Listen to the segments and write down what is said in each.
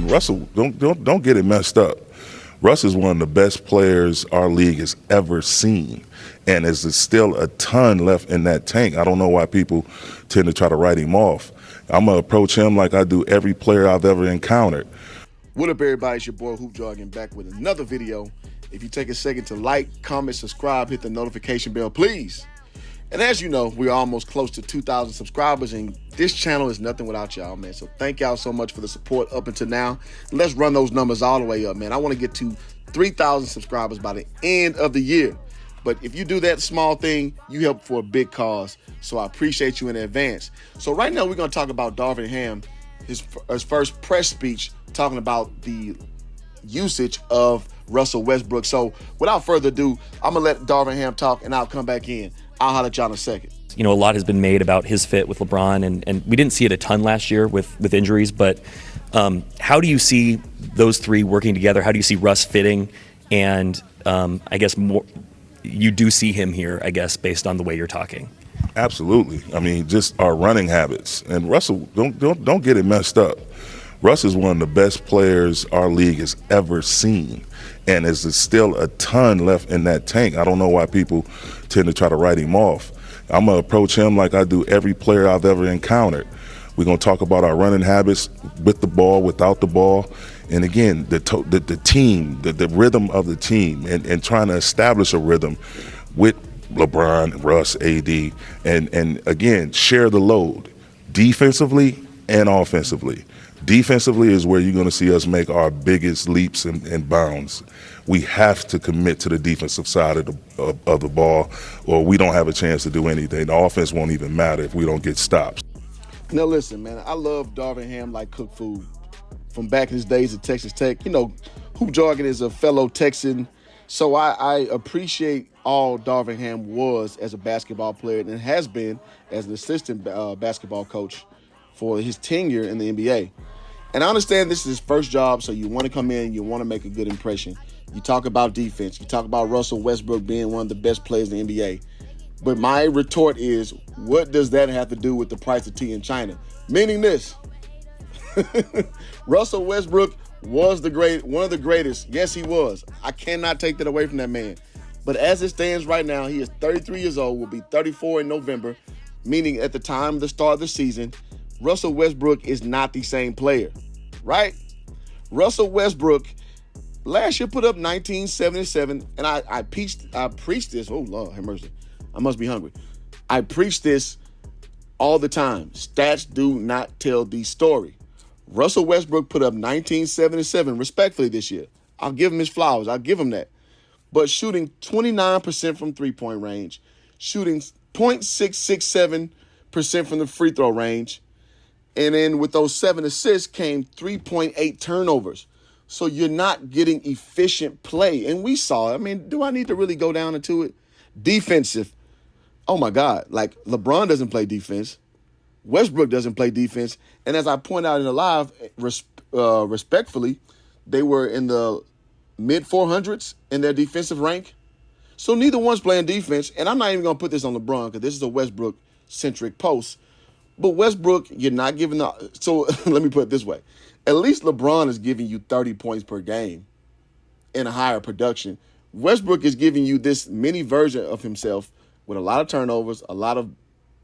And Russell, don't get it messed up. Russ is one of the best players our league has ever seen, and there's still a ton left in that tank. I don't know why people tend to try to write him off. I'm going to approach him like I do every player I've ever encountered. What up, everybody? It's your boy Hoop Jargon back with another video. If you take a second to like, comment, subscribe, hit the notification bell, please. And as you know, we're almost close to 2,000 subscribers, and this channel is nothing without y'all, man. So thank y'all so much for the support up until now. Let's run those numbers all the way up, man. I want to get to 3,000 subscribers by the end of the year. But if you do that small thing, you help for a big cause. So I appreciate you in advance. So right now we're going to talk about Darvin Ham, his first press speech, talking about the usage of Russell Westbrook. So without further ado, I'm going to let Darvin Ham talk, and I'll come back in. I'll holler at y'all in a second. You know, a lot has been made about his fit with LeBron, and we didn't see it a ton last year with injuries, but how do you see those three working together? How do you see Russ fitting? And I guess more, you do see him here, I guess, based on the way you're talking. Absolutely. I mean, just our running habits. And Russell, don't get it messed up. Russ is one of the best players our league has ever seen, and there's still a ton left in that tank. I don't know why people tend to try to write him off. I'm going to approach him like I do every player I've ever encountered. We're going to talk about our running habits with the ball, without the ball, and again, the team, the rhythm of the team, and trying to establish a rhythm with LeBron, Russ, AD, and again, share the load defensively and offensively. Defensively is where you're going to see us make our biggest leaps and bounds. We have to commit to the defensive side of the ball, or we don't have a chance to do anything. The offense won't even matter if we don't get stops. Now listen, man, I love Darvin Ham like cook food. From back in his days at Texas Tech, you know, Hoop Jargon is a fellow Texan, so I appreciate all Darvin Ham was as a basketball player and has been as an assistant basketball coach for his tenure in the NBA. And I understand this is his first job, so you want to come in, you want to make a good impression. You talk about defense. You talk about Russell Westbrook being one of the best players in the NBA. But my retort is, what does that have to do with the price of tea in China? Meaning this, Russell Westbrook was one of the greatest. Yes, he was. I cannot take that away from that man. But as it stands right now, he is 33 years old, will be 34 in November, meaning at the time of the start of the season, Russell Westbrook is not the same player, right? Russell Westbrook last year put up 1977, and I preached this. Oh, Lord have mercy. I must be hungry. I preach this all the time. Stats do not tell the story. Russell Westbrook put up 1977 respectfully this year. I'll give him his flowers. I'll give him that. But shooting 29% from three-point range, shooting .667% from the free throw range, and then with those 7 assists came 3.8 turnovers. So you're not getting efficient play. And we saw it. I mean, do I need to really go down into it? Defensive. Oh, my God. Like, LeBron doesn't play defense. Westbrook doesn't play defense. And as I point out in the live, respectfully, they were in the mid-400s in their defensive rank. So neither one's playing defense. And I'm not even going to put this on LeBron because this is a Westbrook-centric post. But Westbrook, you're not giving the – so let me put it this way. At least LeBron is giving you 30 points per game in a higher production. Westbrook is giving you this mini version of himself with a lot of turnovers, a lot of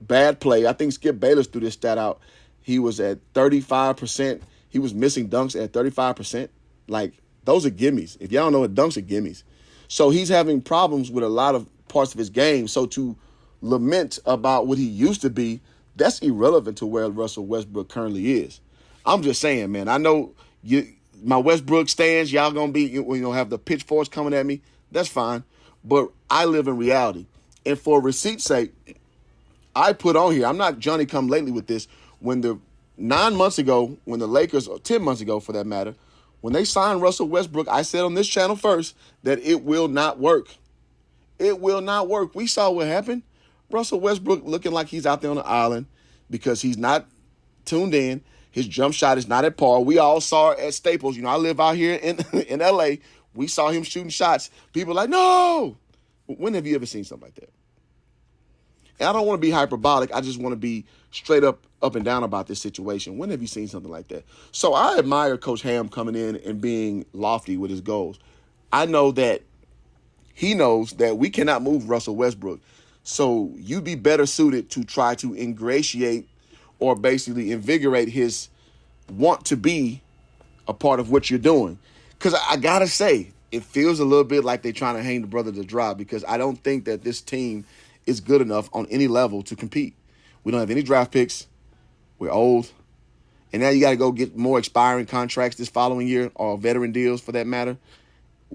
bad play. I think Skip Bayless threw this stat out. He was at 35%. He was missing dunks at 35%. Like, those are gimmies. If y'all don't know what dunks are gimmies. So he's having problems with a lot of parts of his game. So to lament about what he used to be, that's irrelevant to where Russell Westbrook currently is. I'm just saying, man, I know my Westbrook stands, y'all going to have the pitchforks coming at me. That's fine. But I live in reality. And for receipt's sake, I put on here, I'm not Johnny come lately with this, when 9 months ago, when the Lakers, or 10 months ago for that matter, when they signed Russell Westbrook, I said on this channel first that it will not work. It will not work. We saw what happened. Russell Westbrook looking like he's out there on the island because he's not tuned in. His jump shot is not at par. We all saw it at Staples. You know, I live out here in L.A. We saw him shooting shots. People are like, no. When have you ever seen something like that? And I don't want to be hyperbolic. I just want to be straight up and down about this situation. When have you seen something like that? So I admire Coach Ham coming in and being lofty with his goals. I know that he knows that we cannot move Russell Westbrook. So you'd be better suited to try to ingratiate or basically invigorate his want to be a part of what you're doing. Because I got to say, it feels a little bit like they're trying to hang the brother to dry, because I don't think that this team is good enough on any level to compete. We don't have any draft picks. We're old. And now you got to go get more expiring contracts this following year, or veteran deals for that matter.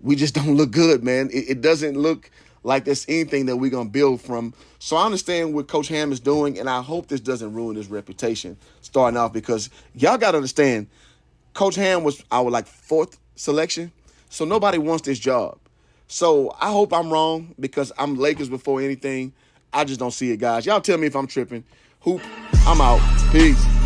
We just don't look good, man. It doesn't look like there's anything that we're going to build from. So I understand what Coach Ham is doing, and I hope this doesn't ruin his reputation starting off, because y'all got to understand, Coach Ham was our fourth selection, so nobody wants this job. So I hope I'm wrong, because I'm Lakers before anything. I just don't see it, guys. Y'all tell me if I'm tripping. Hoop, I'm out. Peace.